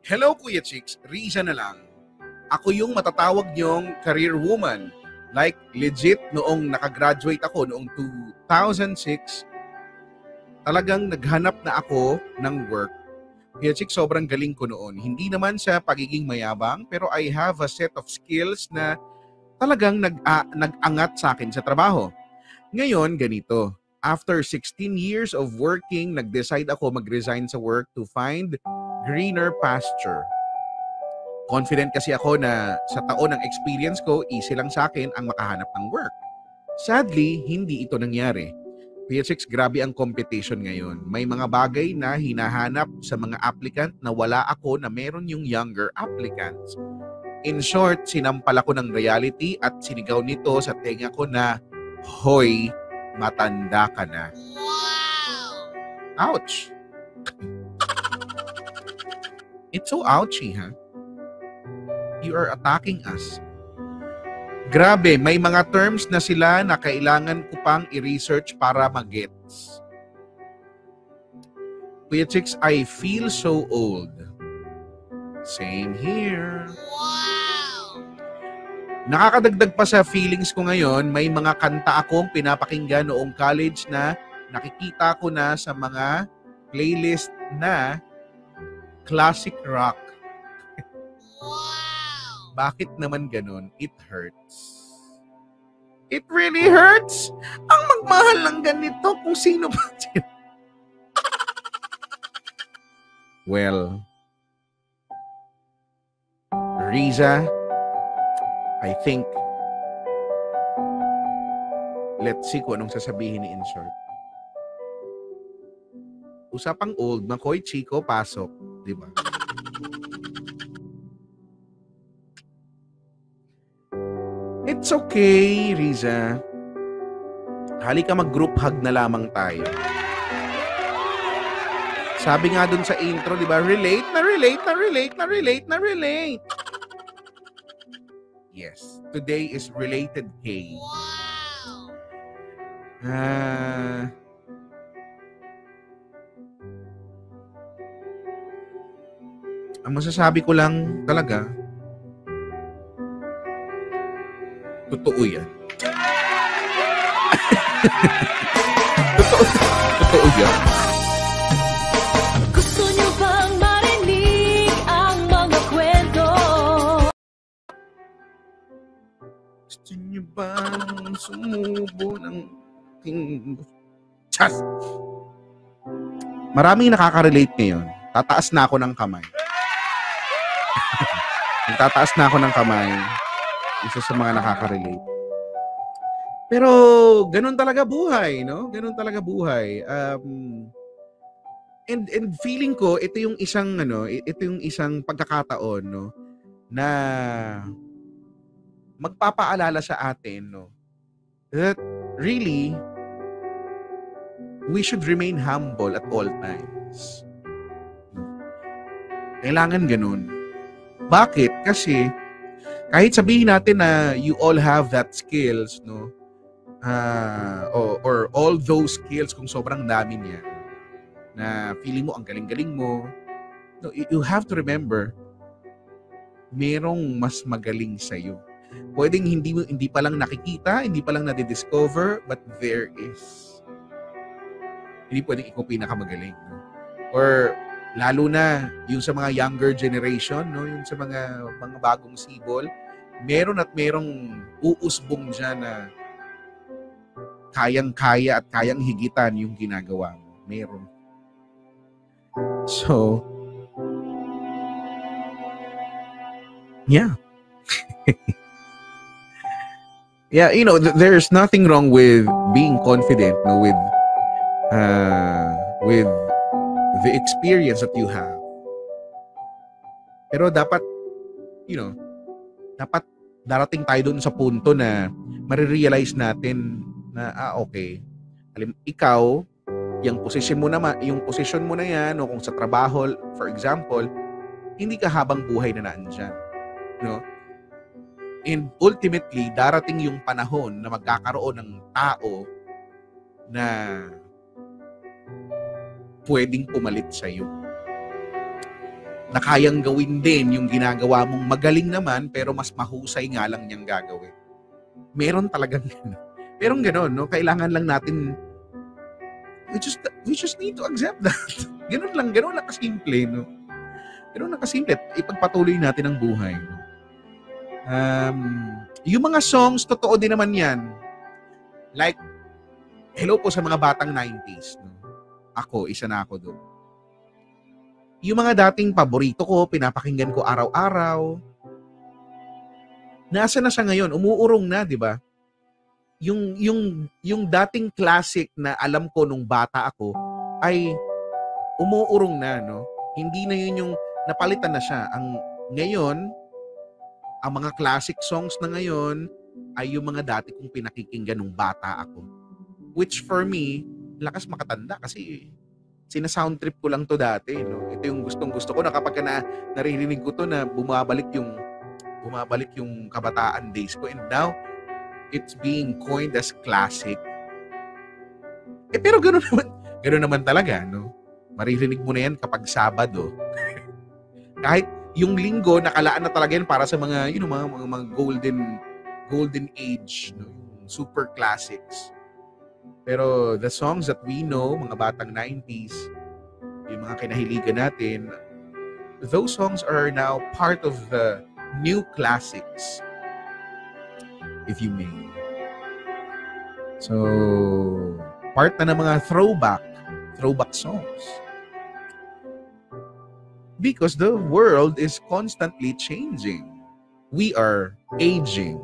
Hello Kuya Chicks, Riza na lang. Ako yung matatawag niyong career woman. Like legit noong nakagraduate ako noong 2006, talagang naghanap na ako ng work. Kuya Chicks, sobrang galing ko noon. Hindi naman sa pagiging mayabang, pero I have a set of skills na talagang nag-angat sa akin sa trabaho. Ngayon, ganito. After 16 years of working, nag-decide ako mag-resign sa work to find greener pasture. Confident kasi ako na sa taon ng experience ko, easy lang sa akin ang makahanap ng work. Sadly, hindi ito nangyari. PH6, grabe ang competition ngayon. May mga bagay na hinahanap sa mga applicant na wala ako na meron yung younger applicants. In short, sinampal ako ng reality at sinigaw nito sa tenga ko na, "Hoy, matanda ka na." Ouch! It's so ouchy, ha? You are attacking us. Grabe, may mga terms na sila na kailangan ko pang i-research para mag-gets. Kuya Chicks, I feel so old. Same here. Wow! Nakakadagdag pa sa feelings ko ngayon, may mga kanta akong pinapakinggan noong college na nakikita ko na sa mga playlist na classic rock. Wow! Bakit naman ganun? It hurts. It really hurts? Ang magmahal ng ganito kung sino ba sila. Well, Riza, I think, let's see kung anong sasabihin ni Insert. Usapang old, Makoy, Chico, pasok. Diba? It's okay, Riza. Halika mag-group hug na lamang tayo. Sabi nga dun sa intro, di ba? Relate na relate na relate na relate na relate. Yes, today is Related K. Wow! Ang masasabi ko lang talaga, totoo yan. Totoo yan. Gusto niyo bang marinig ang mga kwento? Gusto niyo bang sumubo ng chas? Maraming nakaka-relate ngayon. Tataas na ako ng kamay. Tataas na ako ng kamay. Isa sa mga nakaka-relate. Pero ganun talaga buhay, no? Ganun talaga buhay. And feeling ko ito yung isang pagkakataon, no, na magpapaalala sa atin, no, that really we should remain humble at all times. Kailangan ganun. Bakit? Kasi kahit sabihin natin na you all have that skills, no, or all those skills, kung sobrang dami niya, na feeling mo ang galing-galing mo, no, you have to remember, merong mas magaling sa'yo. Pwedeng hindi pa lang nakikita, hindi pa lang nadidiscover, but there is. Hindi pwedeng ikaw pinakamagaling, no? Or lalo na yung sa mga younger generation, no, yung sa mga bagong sibol, meron at merong uusbong dyan na kayang-kaya at kayang higitan yung ginagawa mo. Meron. So, yeah. Yeah, you know, there's nothing wrong with being confident, no, with the experience that you have. Pero dapat, you know, dapat darating tayo doon sa punto na marirealize natin na, okay, ikaw, yung position mo na yan, o kung sa trabaho, for example, hindi ka habang buhay na naandyan. No? And ultimately, darating yung panahon na magkakaroon ng tao na pwedeng pumalit sa'yo. na kayang gawin din yung ginagawa mong magaling naman pero mas mahusay nga lang niyang gagawin. Meron talagang gano'n. Merong gano'n, no? Kailangan lang natin, we just need to accept that. Gano'n lang kasimple, no? Gano'n lang kasimple. Ipagpatuloy natin ang buhay, no? Yung mga songs, totoo din naman yan. Like, hello po sa mga batang 90s, no? Ako, isa na ako doon. Yung mga dating paborito ko, pinapakinggan ko araw-araw. Nasa na siya ngayon? Umuurong na, di ba? Yung dating classic na alam ko nung bata ako ay umuurong na, no? Hindi na yun yung napalitan na siya. Ngayon, ang mga classic songs na ngayon ay yung mga dati kong pinakikinggan nung bata ako. Which for me, lakas makatanda kasi sina-sound trip ko lang to dati, no? Ito yung gustong-gusto ko na kapag naririnig ko to na bumabalik yung kabataan days ko, and now it's being coined as classic. Pero gano'n naman talaga, no? Maririnig mo na yan kapag Sabado. Kahit yung Linggo, nakalaan na talaga yan para sa mga, mga golden age, no? Yung super classics. Pero the songs that we know, mga batang 90s, yung mga kinahiligan natin, those songs are now part of the new classics, if you may. So, part na ng mga throwback songs. Because the world is constantly changing. We are aging.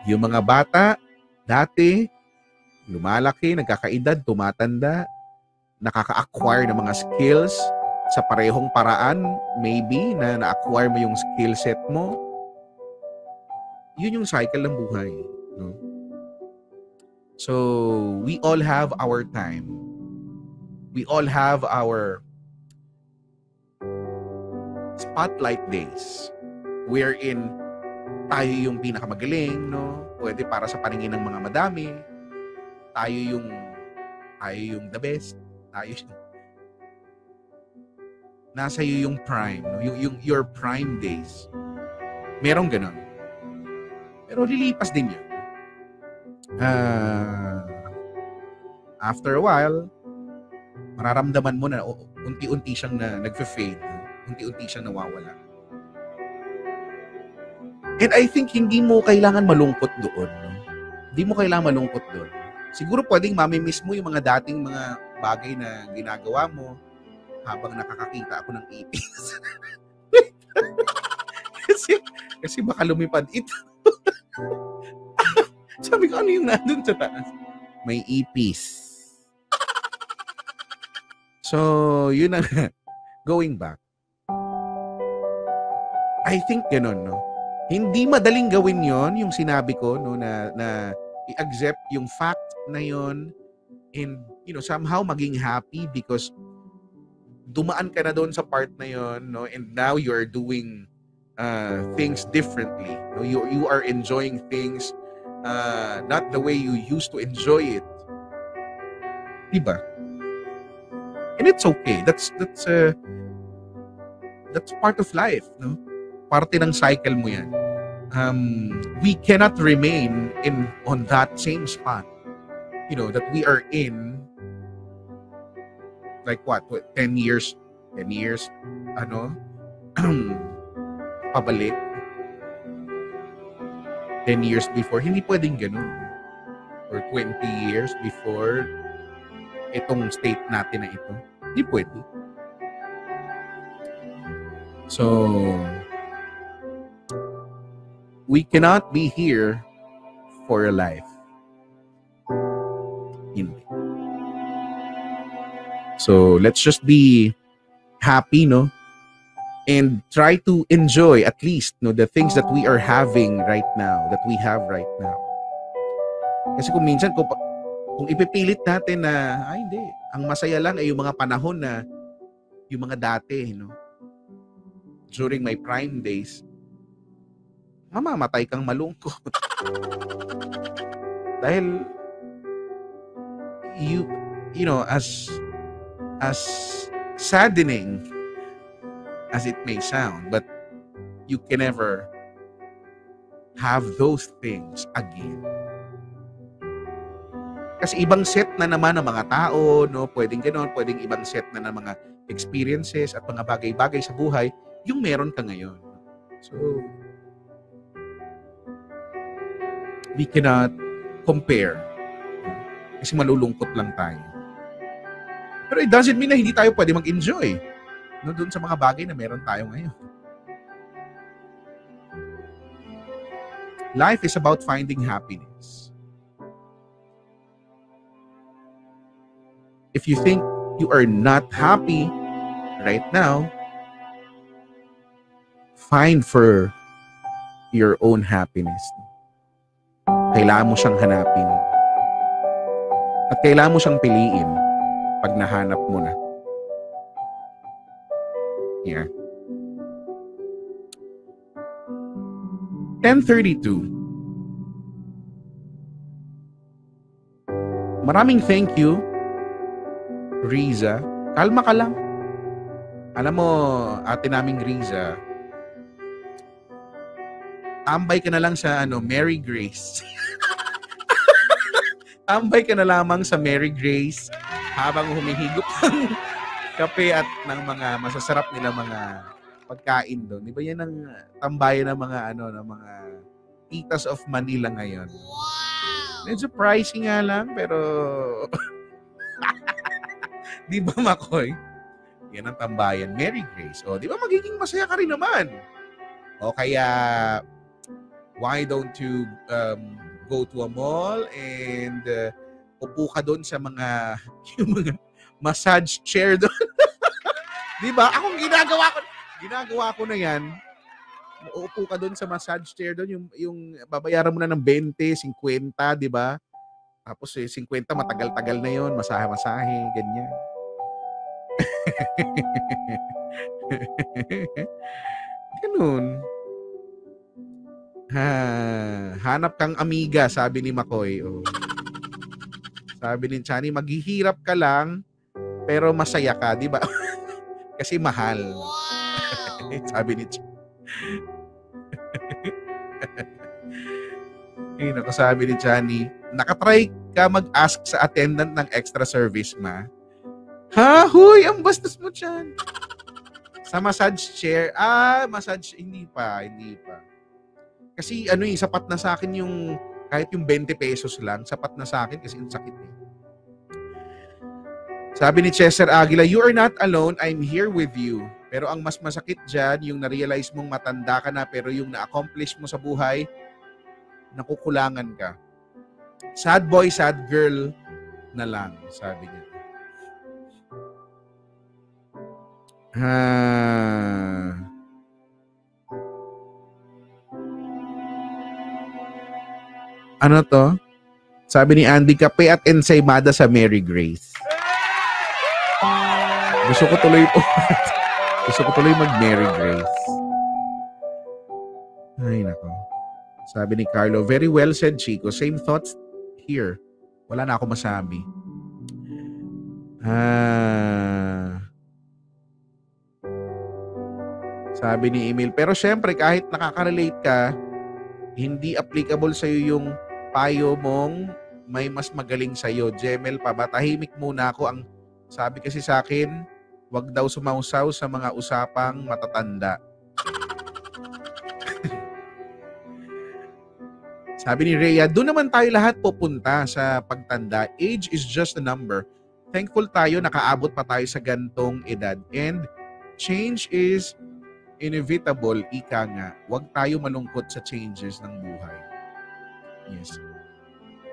Yung mga bata, dati, lumalaki, nagkakaedad, tumatanda, nakaka-acquire ng mga skills sa parehong paraan, maybe, na na-acquire mo yung skill set mo. Yun yung cycle ng buhay. No? So, we all have our time. We all have our spotlight days wherein tayo yung pinakamagaling, no? Pwede para sa paningin ng mga madami. Tayo yung the best. Nasa iyo yung prime, no? Your prime days. Merong ganun. Pero lilipas din yun. After a while, mararamdaman mo na unti-unti siyang nagfe-fade. Unti-unti siyang nawawala. And I think hindi mo kailangan malungkot doon. No? Hindi mo kailangan malungkot doon. Siguro pwedeng mamimiss mo yung mga dating mga bagay na ginagawa mo habang nakakakita ako ng ipis. kasi baka lumipad ito. Sabi ko, ano yung nandun sa taas? May ipis. So, yun na. Going back. I think ganun, no? Hindi madaling gawin yon yung sinabi ko, no, na i-accept yung fact na yon and, somehow maging happy because dumaan ka na doon sa part na yon, no, and now you are doing things differently. No? You are enjoying things not the way you used to enjoy it. Diba? And it's okay. That's part of life, no? Parte ng cycle mo yan. We cannot remain on that same spot, that we are in, like what, 10 years, pabalik. 10 years before, hindi pwedeng ganun. Or 20 years before itong state natin na ito. Hindi pwede. So, we cannot be here for a life. Hindi. So, let's just be happy, no? And try to enjoy at least, no, the things that we are having right now, that we have right now. Kasi kung minsan, kung ipipilit natin na, hindi, ang masaya lang ay yung mga panahon na, yung mga dati, no? During my prime days, mamamatay kang malungkot. Dahil, as saddening as it may sound, but you can never have those things again. Kasi ibang set na naman ng mga tao, no? Pwedeng gano'n, pwedeng ibang set na ng mga experiences at mga bagay-bagay sa buhay yung meron ka ngayon. So, we cannot compare. Kasi malulungkot lang tayo. Pero it doesn't mean na hindi tayo pwede mag-enjoy, no, doon sa mga bagay na meron tayo ngayon. Life is about finding happiness. If you think you are not happy right now, find for your own happiness. Kailangan mo siyang hanapin. At kailangan mo siyang piliin pag nahanap mo na. Yeah. 10:32. Maraming thank you, Riza. Kalma ka lang. Alam mo, ate naming Riza, tambay ka na lang sa Mary Grace. Tambay ka na lamang sa Mary Grace habang humihigop ng kape at ng mga masasarap nila mga pagkain doon. Di ba yan ang tambayan ng mga ng mga titas of Manila ngayon? Wow! Medyo pricey nga lang, pero di ba, Makoy? Yan ang tambayan. Mary Grace. O, di ba magiging masaya ka rin naman? O kaya, why don't you go to a mall and upo ka doon sa mga yung mga massage chair doon. Di ba? Akong ginagawa ko na yan. Uupo ka doon sa massage chair doon, yung babayaran mo na ng 20, 50, di ba? Tapos 50 matagal-tagal na yon, masahe-masahe, ganyan. Ganun. Hanap kang amiga, sabi ni Makoy. Oh. Sabi ni Chani, maghihirap ka lang pero masaya ka, di ba? Kasi mahal. Wow! Sabi ni Chani. Sabi ni Chani, nakatry ka mag-ask sa attendant ng extra service, ma? Ha? Huy, ang bastos mo dyan. Sa massage chair, massage, hindi pa. Kasi sapat na sa akin yung, kahit yung 20 pesos lang, sapat na sa akin kasi yung sakit eh. Sabi ni Cesar Aguila, you are not alone, I'm here with you. Pero ang mas masakit dyan, yung na-realize mong matanda ka na, pero yung na-accomplish mo sa buhay, nakukulangan ka. Sad boy, sad girl na lang, sabi niya. Ano to? Sabi ni Andy, kape at ensaymada sa Mary Grace. Gusto ko tuloy mag Mary Grace. Ay, nako. Sabi ni Carlo, very well said, Chico. Same thoughts here. Wala na ako masabi. Sabi ni Emil, pero syempre kahit nakaka-relate ka, hindi applicable sa'yo yung payo mong may mas magaling sa'yo. Jemel, pabatahimik muna ako. Ang sabi kasi sa akin, wag daw sumausaw sa mga usapang matatanda. Sabi ni Rhea, doon naman tayo lahat pupunta sa pagtanda. Age is just a number. Thankful tayo, nakaabot pa tayo sa gantong edad. And change is inevitable, ika nga. Huwag tayo malungkot sa changes ng buhay. Yes.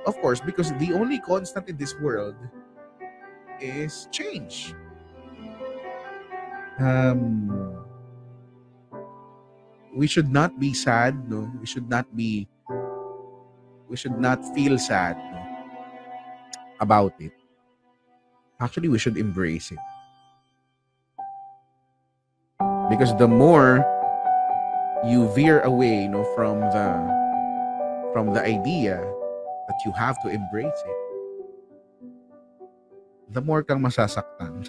Of course, because the only constant in this world is change. We should not be sad, no? We should not feel sad, no, about it. Actually, we should embrace it. Because the more you veer away, no, from the idea that you have to embrace it, the more kang masasaktan.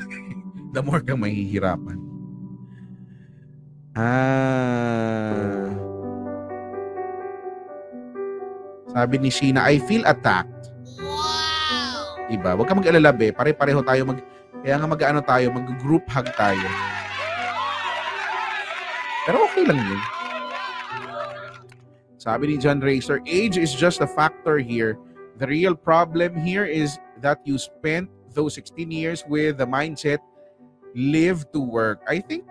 the more kang mahihirapan. Sabi ni Sheena, I feel attacked. Wow! Diba? Huwag ka mag-alala, be. Pare-pareho tayo kaya nga mag-ano tayo, mag-group hug tayo. Pero okay lang yun. Sabi ni John Racer, age is just a factor here. The real problem here is that you spent those 16 years with the mindset, live to work. I think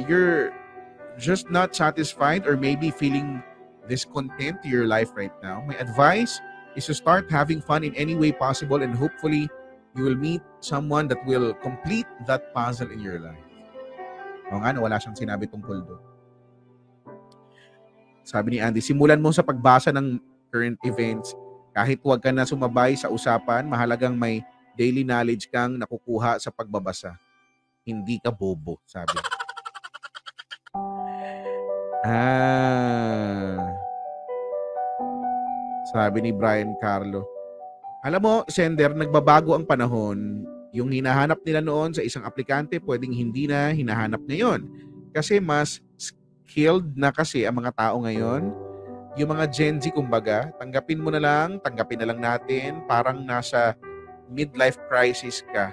you're just not satisfied or maybe feeling discontent to your life right now. My advice is to start having fun in any way possible and hopefully you will meet someone that will complete that puzzle in your life. O nga, wala siyang sinabi tungkol doon. Sabi ni Andy, simulan mo sa pagbasa ng current events. Kahit huwag ka na sumabay sa usapan, mahalagang may daily knowledge kang nakukuha sa pagbabasa. Hindi ka bobo, sabi. Sabi ni Brian Carlo. Alam mo, sender, nagbabago ang panahon. Yung hinahanap nila noon sa isang aplikante, pwedeng hindi na hinahanap ngayon. Kasi mas skilled na kasi ang mga tao ngayon. Yung mga Gen Z, kumbaga, tanggapin na lang natin, parang nasa midlife crisis ka.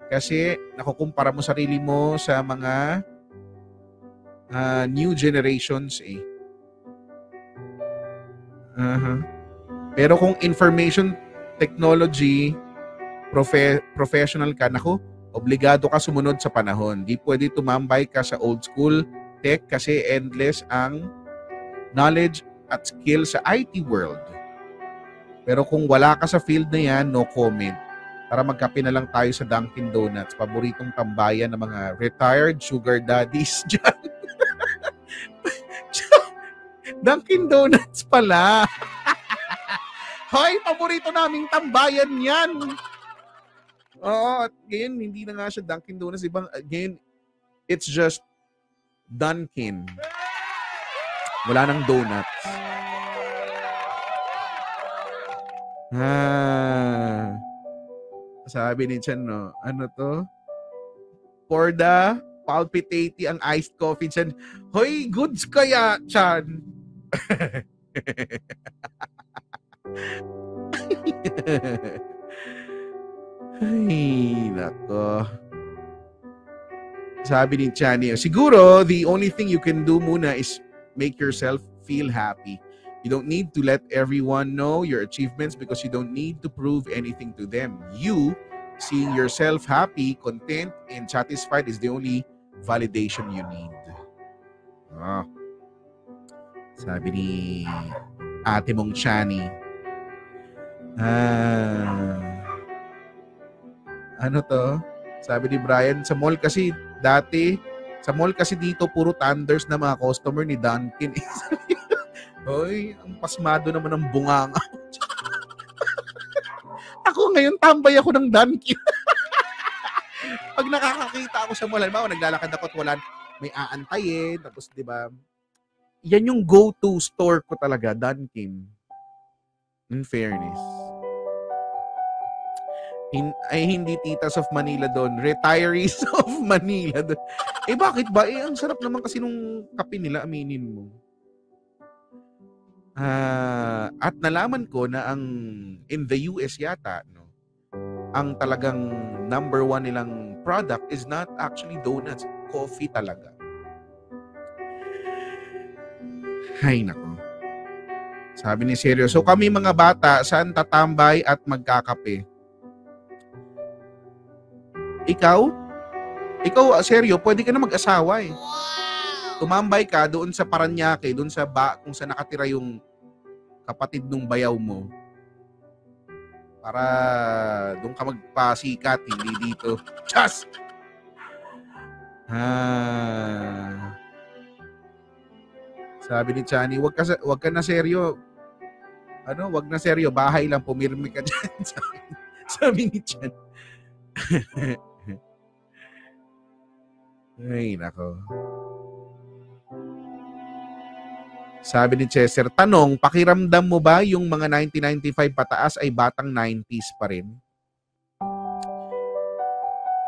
Kasi nakukumpara mo sarili mo sa mga new generations eh. Pero kung information technology, professional ka, naku, obligado ka sumunod sa panahon. Di pwede tumambay ka sa old school tech kasi endless ang knowledge at skill sa IT world. Pero kung wala ka sa field na yan, no comment. Tara magkape na lang tayo sa Dunkin Donuts, paboritong tambayan ng mga retired sugar daddies dyan. Dunkin Donuts pala. Hoy, paborito naming tambayan yan. Oo, at ngayon, hindi na nga siya Dunkin Donuts. Again, it's just Dunkin. Wala nang donuts. Sabi ni Chan, no, ano to? For the palpitating ang iced coffee, Chan. Hoy, goods kaya, Chan. Ay, nako. Sabi ni Chani, siguro, the only thing you can do muna is make yourself feel happy. You don't need to let everyone know your achievements because you don't need to prove anything to them. You, seeing yourself happy, content, and satisfied is the only validation you need. Sabi ni ate mong Chani. Ano to? Sabi ni Brian, sa mall kasi dito puro thunders na mga customer ni Dunkin. Hoy, ang pasmado naman ng bunganga. Ako ngayon tambay ako ng Dunkin. Pag nakakakita ako sa mall, halimbawa naglalakad ako at wala may aantayin, tapos 'di ba? Yan yung go-to store ko talaga, Dunkin. In fairness. Hindi titas of Manila doon. Retirees of Manila doon. Bakit ba? Ang sarap naman kasi nung kape nila, aminin mo. At nalaman ko na in the US yata, no, ang talagang number 1 nilang product is not actually donuts. Coffee talaga. Ay, nako. Sabi ni Seryo, so kami mga bata, saan tatambay at magkakape? Ikaw, Seryo, pwede ka na mag-asawa eh. Wow! Tumambay ka doon sa Paranaque, doon sa kung saan nakatira yung kapatid nung bayaw mo. Para doon ka magpasikat, hindi dito. Chas! Sabi ni Chani, wag ka na seryo. Wag na seryo, bahay lang, pumirmi ka dyan. Sabi ni Chan. Ay, nako. Sabi ni Chester, tanong, pakiramdam mo ba yung mga 1995 pataas ay batang 90s pa rin?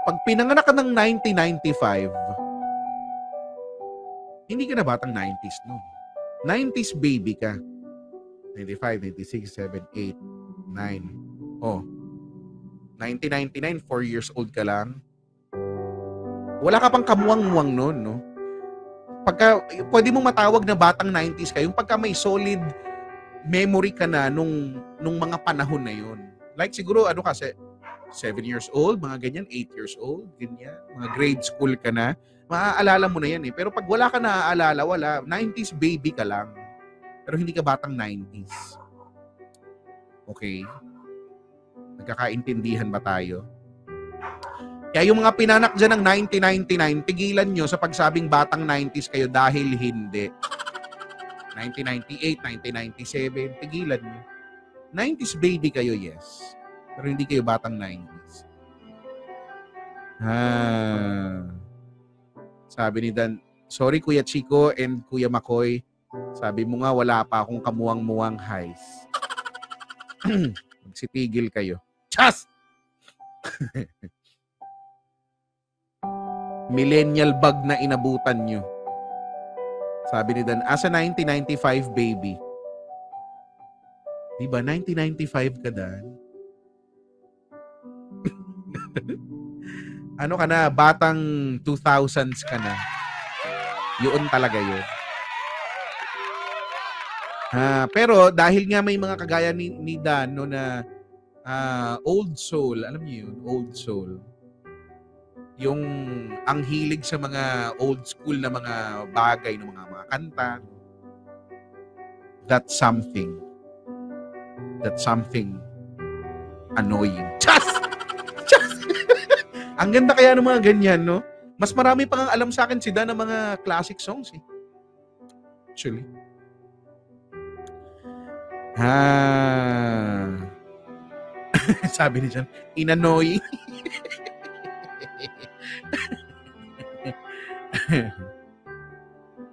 pag pinanganak ka ng 1995, hindi ka na batang 90s noon. 90s baby ka. 95, 96, 7, 8, 9. Oh. 1999, 4 years old ka lang. Wala ka pang kamuwang-muwang noon, no? Pagka, pwede mong matawag na batang 90s ka, yung pagka may solid memory ka na nung mga panahon na yun. Like siguro, 7 years old, mga ganyan, 8 years old, ganyan. Mga grade school ka na, maaalala mo na yan eh. Pero pag wala ka naaalala, wala. 90s baby ka lang. Pero hindi ka batang 90s. Okay? Nagkakaintindihan ba tayo? Kaya yung mga pinanak dyan ng 1999, tigilan nyo sa pagsabing batang 90s kayo dahil hindi. 1998, 1997, tigilan nyo. 90s baby kayo, yes. Pero hindi kayo batang 90s. Sabi ni Dan, sorry Kuya Chico and Kuya Makoy. Sabi mo nga wala pa akong kamuwang-muwang highs. Magsitigil kayo. Chas! Millennial bug na inabutan nyo. Sabi ni Dan, as a 1995 baby. Diba, 1995 ka, Dan? Ano ka na, batang 2000s ka na. Yun talaga yun. Pero dahil nga may mga kagaya ni Dan, no, na old soul, alam niyo yun, old soul. Yung ang hilig sa mga old school na mga bagay, ng mga kanta. That's something annoying. Chas! Ang ganda kaya ng mga ganyan, no? Mas marami pa nga alam sa akin si Dan ng mga classic songs, eh. Actually. Sabi ni Jan, inannoying.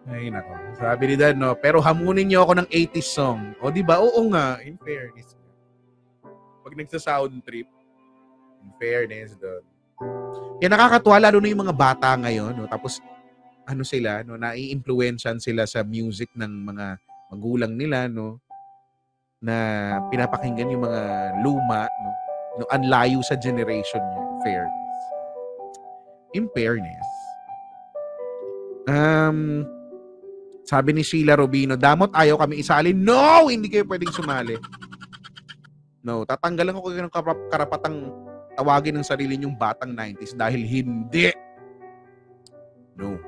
Ay, nako. Sabi ni Dan, no? Pero hamunin niyo ako ng 80s song. O, di ba? Oo nga, in fairness. Pag nagsa-sound trip, in fairness doon. Kaya nakakatuwa, lalo na yung mga bata ngayon, no? Tapos, sila, no? Nai-influensyan sila sa music ng mga magulang nila, no? Na pinapakinggan yung mga luma, no? No, ang layo sa generation niya. Fairness. In fairness. Sabi ni Sheila Robino, damot ayaw kami isali. No! Hindi kayo pwedeng sumali. No, tatanggalan ko kayo ng karapatang tawagin ng sarili nyong batang 90s dahil hindi. No.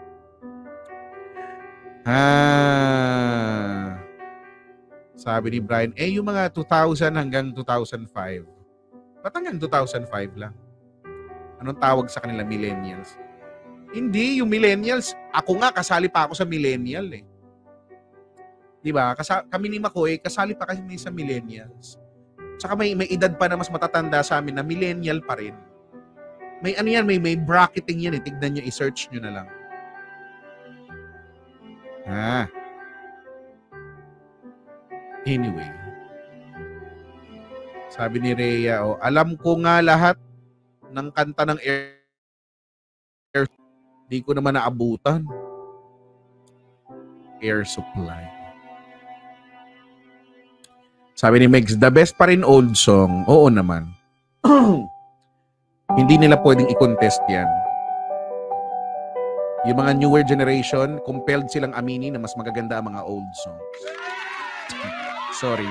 Sabi ni Brian, yung mga 2000 hanggang 2005. Ba't hanggang 2005 lang? Anong tawag sa kanila, millennials? Hindi, yung millennials, ako nga, kasali pa ako sa millennial eh. Diba? Kami ni Makoy, kasali pa kami sa millennials. Tsaka may edad pa na mas matatanda sa amin na millennial pa rin. May may bracketing yan eh. Tignan nyo, i-search nyo na lang. Anyway. Sabi ni Rhea, alam ko nga lahat ng kanta ng Air. Di ko naman naabutan. Air Supply. Sabi ni Megs, the best pa rin old song. Oo naman. Hindi nila pwedeng i-contest yan. Yung mga newer generation, compelled silang aminin na mas magaganda ang mga old songs. Sorry.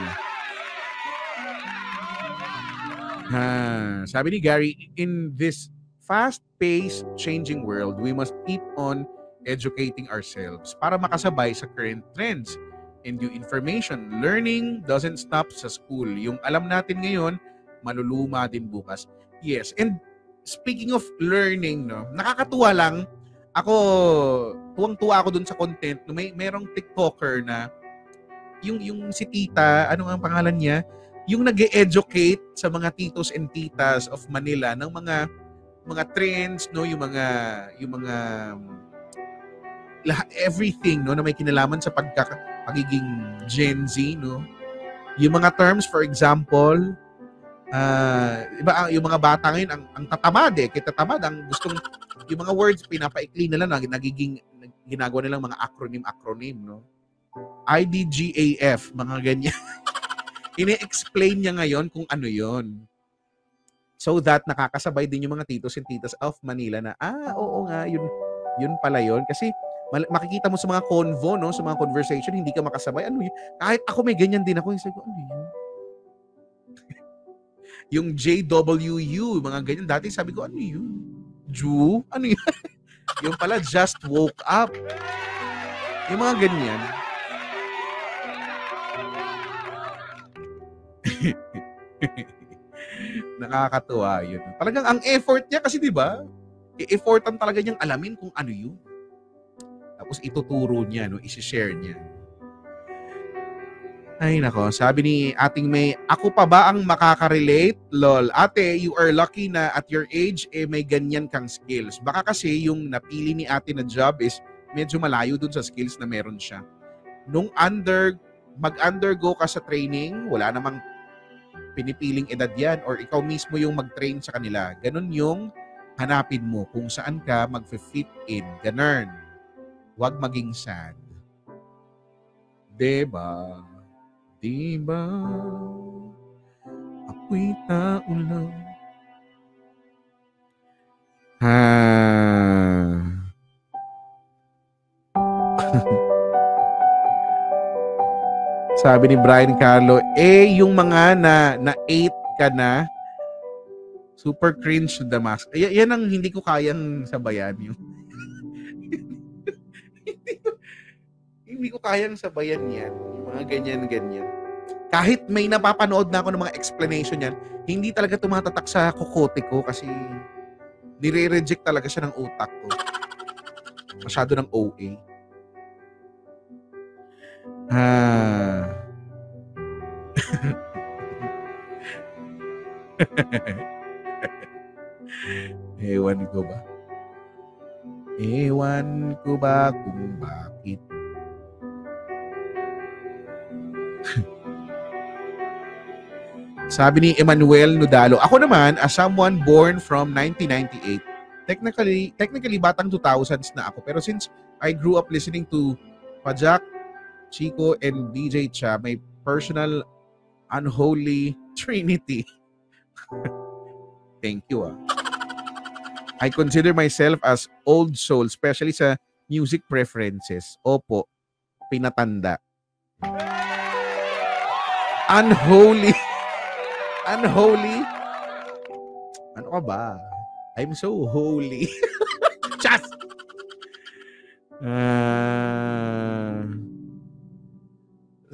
Sabi ni Gary, in this fast-paced, changing world, we must keep on educating ourselves para makasabay sa current trends and new information. Learning doesn't stop sa school. Yung alam natin ngayon, maluluma din bukas. Yes, and speaking of learning, no, nakakatuwa lang, tuwang-tuwa ako dun sa content, no, merong TikToker na, yung si Tita, ano ang pangalan niya? Yung nag-e-educate sa mga titos and titas of Manila ng mga trends, no, yung mga everything, no, na may kinalaman sa pagiging Gen Z, no. Yung mga terms, for example, Iba yung mga bata ngayon ang tatamad eh. Kita tamad ang gustong yung mga words pinapaikli nila na nagiging ginagawa nilang mga acronym, no? IDGAF, mga ganyan. Ine-explain niya ngayon kung ano yon. So that nakakasabay din yung mga titos and titas of Manila na, oo nga, yun pala yun. Kasi makikita mo sa mga convo, no, sa mga conversation, hindi ka makasabay. Ano yun? Kahit ako may ganyan din ako. Sabi ko, ano yun? Yung JWU, mga ganyan. Dati sabi ko, ano yun? Ju? Ano yun? Yung pala, just woke up. Yung mga ganyan. Nakakatuwa yun. Talagang ang effort niya kasi, di ba? I-effortan talaga niyang alamin kung ano yun. Tapos ituturo niya, no? I-share niya. Ay nako, sabi ni ating May, ako pa ba ang makaka-relate? Lol, ate, you are lucky na at your age, may ganyan kang skills. Baka kasi yung napili ni ate na job is medyo malayo dun sa skills na meron siya. Nung mag-undergo ka sa training, wala namang pinipiling edad yan or ikaw mismo yung mag-train sa kanila. Ganun yung hanapin mo kung saan ka mag-fit in. Ganun. Huwag maging sad. Diba? Diba? Ako'y tao lang. Sabi ni Brian Carlo, yung mga na 8 ka na, super cringe the mask. Yan ang hindi ko kayang sabayan. Yung hindi ko kayang sabayan yan. Yung mga ganyan-ganyan. Kahit may napapanood na ako ng mga explanation yan, hindi talaga tumatatak sa kokote ko kasi nire-reject talaga siya ng utak ko. Masyado ng OA. Ewan ko ba? Ewan ko ba kung bakit? Sabi ni Emmanuel Nudalo, ako naman, as someone born from 1998, technically batang 2000s na ako. Pero since I grew up listening to Pajak, Chico, and DJ Cha, my personal unholy trinity. Thank you. I consider myself as old soul, especially sa music preferences. Opo, pinatanda. Unholy. Unholy? Ano ka ba? I'm so holy. Just!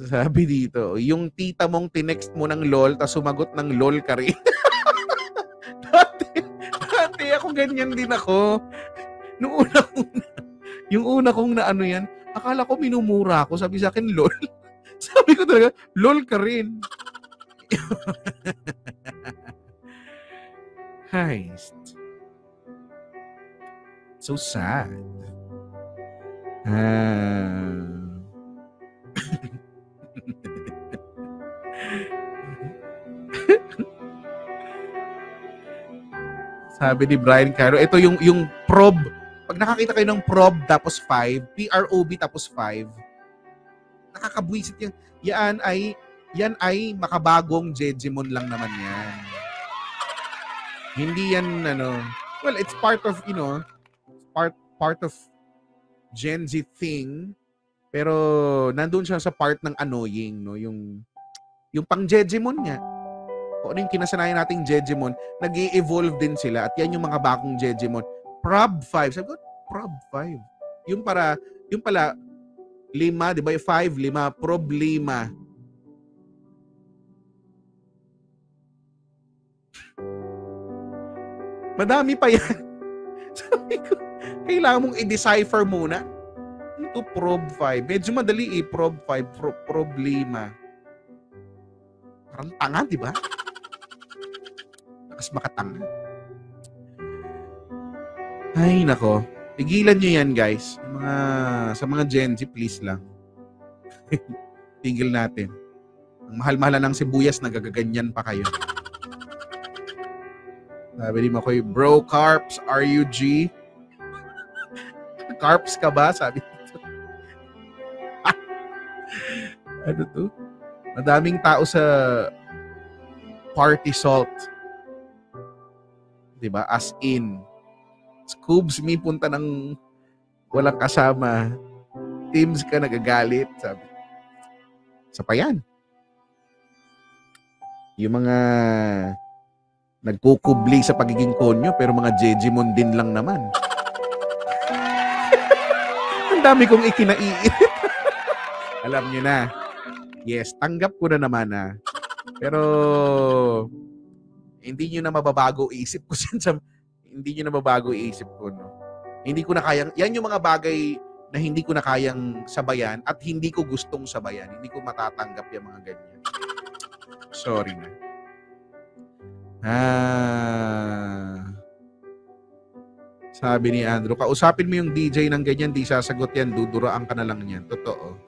Sabi dito, yung tita mong tinext mo ng lol, tas sumagot ng lol ka rin. dati ako ganyan din ako. Noong yung una kong na ano yan, akala ko minumura ako. Sabi sa akin, lol. Sabi ko talaga, lol ka rin. Heist. So sad. Sabi ni Brian Caro, ito yung prob. Pag nakakita kayo ng prob tapos 5, PROB tapos 5, nakakabwisit yan. Yan ay makabagong Jejimon lang naman yan. Hindi yan well, it's part of, part of Gen Z thing, pero nandun siya sa part ng annoying, no? Yung pang Jejimon niya. Kung ano yung kinasanayan nating Jejimon, nag-i-evolve din sila at yan yung mga bagong Jejimon. Prob 5. Sabi ko, Prob 5. Yung pala 5, di ba? 5, 5, Prob 5. Madami pa yan. Sabi ko, kailangan mong i-decipher muna. Ito, Prob 5. Medyo madali Prob 5, Prob 5. Parang tanga, di ba? Nakas makatanga. Ay, nako. Tigilan nyo yan, guys. Sa mga Gen Z, please lang. Tigil natin. Ang mahal-mahala ng sibuyas, nagagaganyan pa kayo. Sabi ni Makoy, bro, Carps, are you G? Carps ka ba? Sabi dito. Ano to? Madaming tao sa party salt. Diba? As in. Scoobs me punta ng walang kasama. Teams ka nagagalit. Sabi. Sa pa yan. Yung mga nagkukubli sa pagiging konyo pero mga jejimon din lang naman. Ang dami kong ikinaiit. Alam nyo na. Yes, tanggap ko na naman na. Pero hindi nyo na mababago isip ko hindi nyo na mababago isip ko, no? Hindi ko na kayang, yan yung mga bagay na hindi ko na kayang sabayan at hindi ko gustong sabayan. Hindi ko matatanggap yung mga ganyan. Sorry na. Sabi ni Andrew, kausapin mo yung DJ ng ganyan, di sasagot yan, duduraan ka na lang yan. Totoo.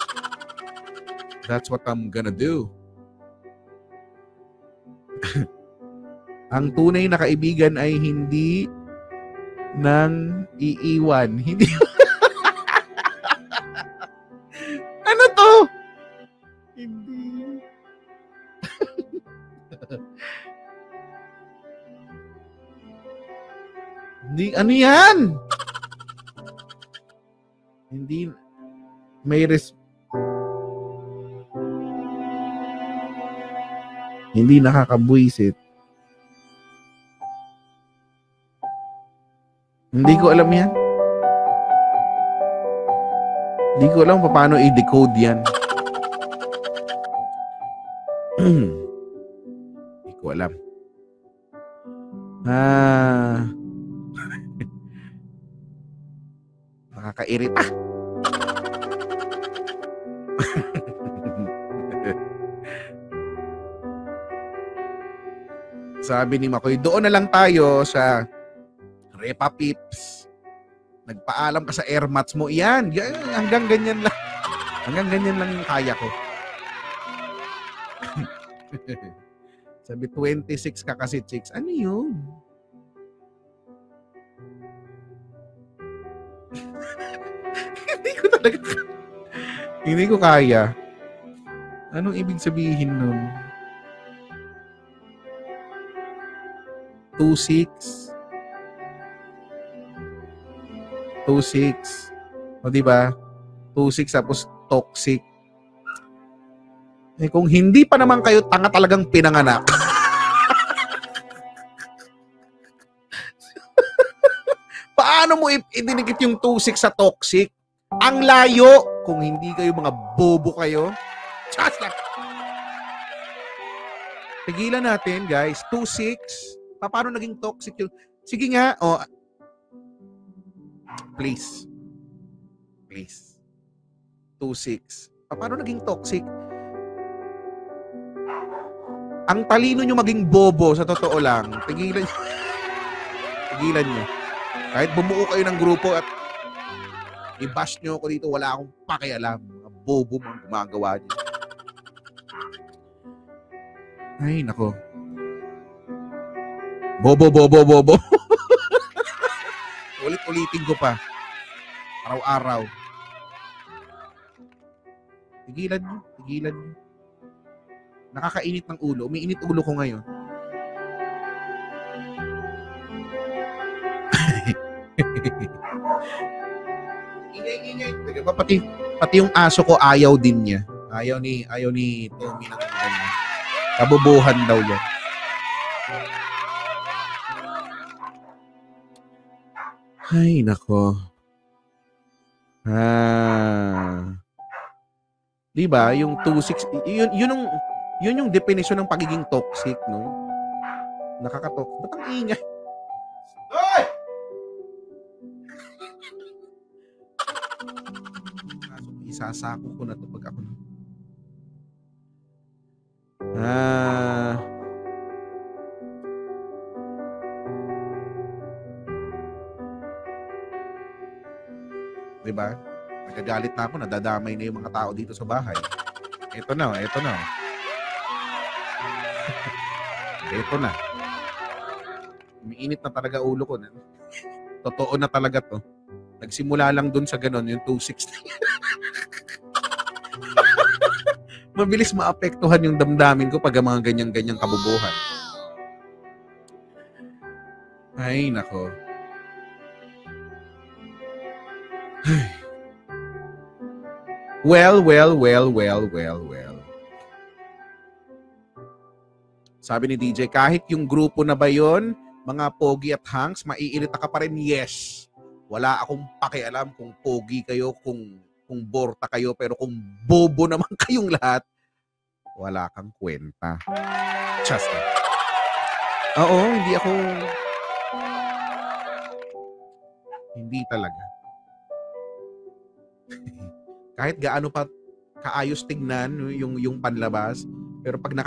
That's what I'm gonna do. Ang tunay na kaibigan ay hindi nang iiwan. Hindi. Ano to? Hindi. Hindi, ano yan? Hindi, may hindi nakakabuisit. Hindi ko alam yan. Hindi ko alam paano i-decode yan. Hindi ko alam. Nakakairita. Sabi ni Makoy, doon na lang tayo sa Repa Pips. Nagpaalam ka sa air mats mo. Yan, hanggang ganyan lang. Hanggang ganyan lang yung kaya ko. Sabi, 26 ka kasi, chicks. Ano yun? Hindi ko talaga hindi ko kaya. Anong ibig sabihin nun? 26 o diba? 26 tapos toxic. Eh kung hindi pa naman kayo tanga talagang pinanganak. Paano mo idinikit yung 26 sa toxic? Ang layo kung hindi kayo mga bobo kayo. Just like. Tigilan natin, guys. 26. Paano naging toxic yun? Sige nga. Oh. Please. 26. Paano naging toxic? Ang talino nyo maging bobo, sa totoo lang. Tigilan nyo. Kahit bumuo kayo ng grupo at i-bash nyo ako dito, wala akong pakialam. Mga bobo mga gumagawa nyo. Ay, nako. Bobo. Ulit-ulitin ko pa. Araw-araw. Tigilan nyo. Nakakainit ng ulo. Umiinit ulo ko ngayon. Ingay. Pati yung aso ko ayaw din niya. Ayaw ni Tommy ng ganyan. Kabubuhan daw yan. Ay, nako. Diba? Yung 2-6, yun yung definition ng pagiging toxic, no? Nakaka-toxic. Ba't ang ingay? Ay! Isasako ko na ito pag ako. Diba? Nagagalit na ako, nadadamay na yung mga tao dito sa bahay. Ito na. Ito na. Umiinit na talaga ulo ko. Totoo na talaga to. Nagsimula lang dun sa ganon, yung 260. Mabilis maapektuhan yung damdamin ko pag mga ganyan-ganyang kabubuhan. Ay, nako. Well. Sabi ni DJ, kahit yung grupo na ba yun, mga pogi at hanks, maiirita ka pa rin? Yes. Wala akong pakialam kung pogi kayo, kung borta kayo, pero kung bobo naman kayong lahat, wala kang kwenta. Just that. Oo, hindi talaga. Kahit gaano pa kaayos tignan yung panlabas, pero pag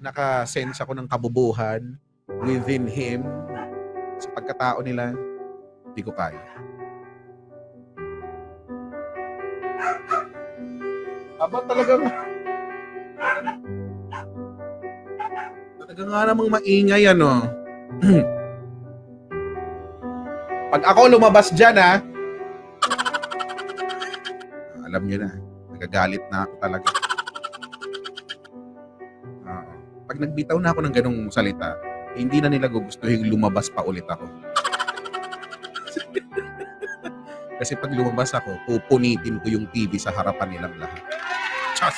naka-sense ako ng kabubuhan within him, sa pagkatao nila, hindi ko kaya. Aba talagang nga namang maingay ano. Pag ako lumabas dyan alam nyo na, nagagalit na ako talaga. Pag nagbitaw na ako ng ganong salita, hindi na nila gugustuhin lumabas pa ulit ako. Kasi pag lumabas ako, pupunitin ko yung TV sa harapan nilang lahat. Chas!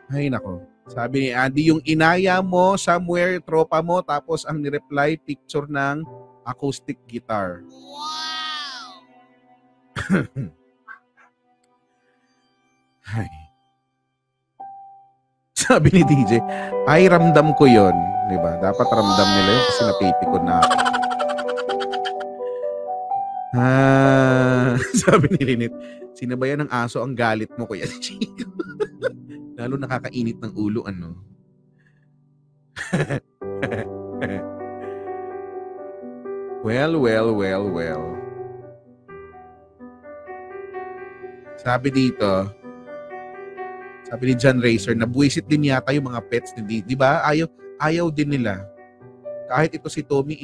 Ay nako. Sabi ni Andy, yung inaya mo somewhere, tropa mo, tapos ang nireply, picture ng acoustic guitar. Wow! Ay. Sabi ni DJ, ay ramdam ko yon, di ba? Dapat ramdam nila yun kasi napipikon na ako. Sabi ni Linit, sinabayan ng aso ang galit mo, Kuya Chico. Lalo nakakainit ng ulo, ano? Well. Sabi dito, sabi ni John Racer, nabuwisit din yata yung mga pets ni di ba? Ayaw din nila. Kahit ito si Tommy,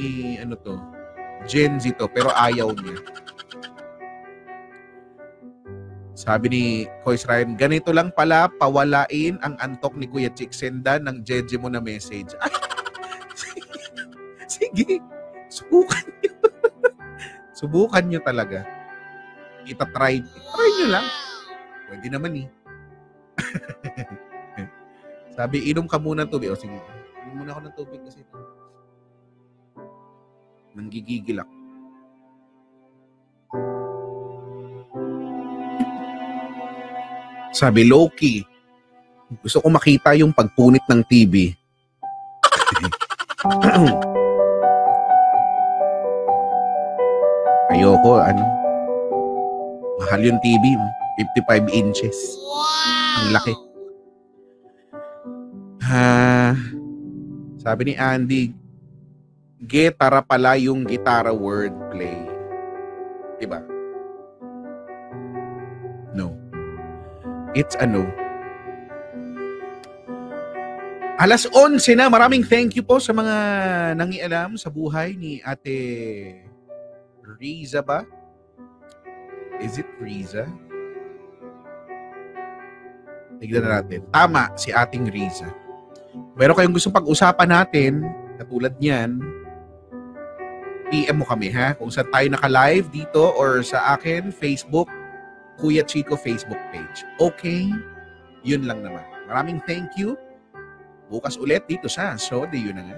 Gen Z to, pero ayaw niya. Sabi ni Kois Ryan, ganito lang pala pawalain ang antok ni Kuya Chick. Sendan ng jeje mo na message. Ay, sige, subukan nyo. Subukan nyo talaga. Try nyo lang. Pwede naman Sabi, inom ka muna ng tubig. O sige, inom muna ako ng tubig kasi nanggigigil ako. Sabi, Loki, gusto ko makita yung pagpunit ng TV. Ayoko, mahal yung TV, 55 inches. Wow! Ang laki. Sabi ni Andy, gitara pala yung gitara wordplay. Diba? No. It's a no. Alas 11 na. Maraming thank you po sa mga nangialam sa buhay ni Ate Riza ba? Is it Riza? Tignan na natin. Tama, si ating Riza. Pero kayong gusto pag-usapan natin, katulad niyan, PM mo kami ha. Kung saan tayo naka-live dito or sa akin, Facebook, Kuya Chico Facebook page. Okay? Yun lang naman. Maraming thank you. Bukas ulit dito sa So, di yun na nga.